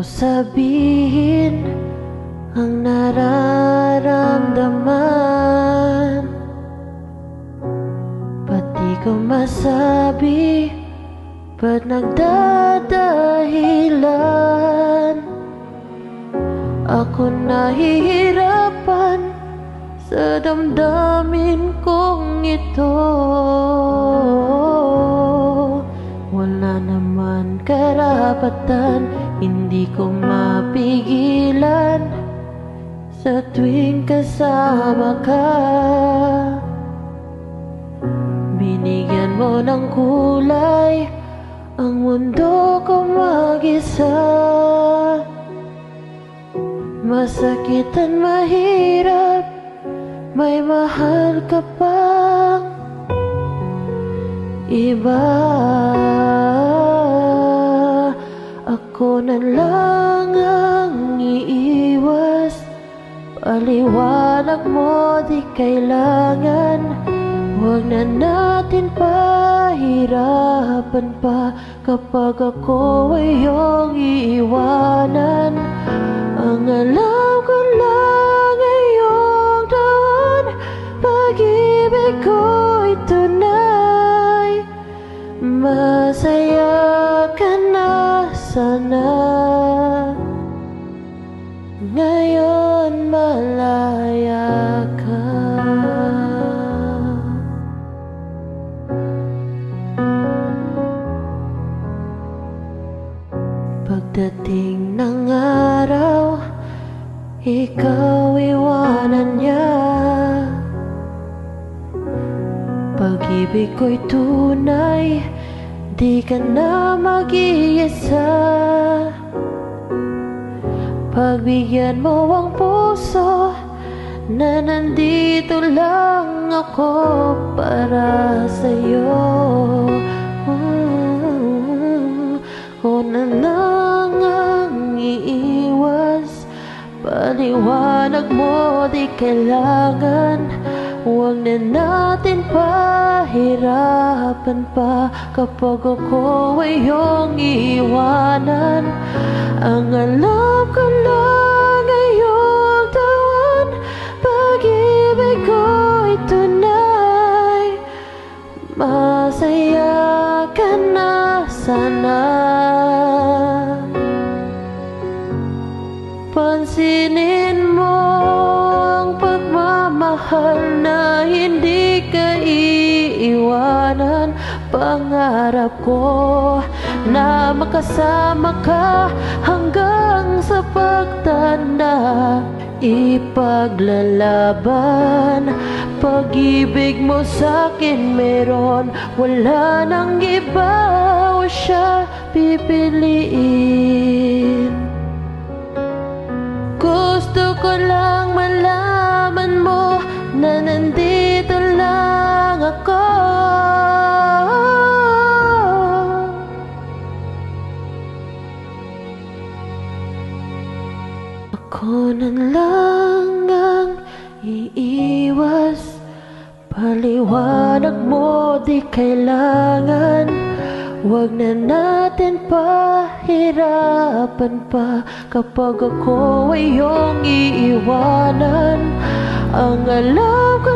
sabihin ang nararamdaman, ba't di ko masabi, ba't nagdadahilan? Ako nahihirapan sa damdamin kong ito. Wala naman karapatan, hindi ko mapigilan sa tuwing kasama ka. Binigyan mo ng kulay ang mundo ko mag-isa. Masakit at mahirap, may mahal ka pang iba. Ako na lang ang iiwas, paliwanag mo di kailangan. Huwag na natin pahirapan pa kapag ako ay iyong iiwanan. Ang alam ko lang ay iyong taon, pag-ibig ko'y tunay. Masaya ka na sana, ngayon malaya ka. Pagdating ng araw, ikaw iwanan niya. Pag-ibig ko'y tunay, di ka na mag-iisa. Pagbigyan mo ang puso na nandito lang ako para sa'yo. Ako na lang ang iiwas, paliwanag mo di kailangan. Huwag na natin pahirapan pa kapag ako ay iyong iiwanan. Ang alam ko lang ay iyong tawan, pag-ibig ko'y tunay. Masaya ka na sana, pansinin mo ang pagmamahal na hindi ka iiwanan. Pangarap ko na makasama ka hanggang sa pagtanda. Ipaglalaban pag-ibig mo sa'kin meron, wala nang iba o siya pipiliin. Gusto ko lang malaman mo na nandito lang ako. Ako na lang ang iiwas, paliwanag mo di kailangan. Huwag na natin pahirapan pa kapag ako ay iyong iiwanan. Ang alam ko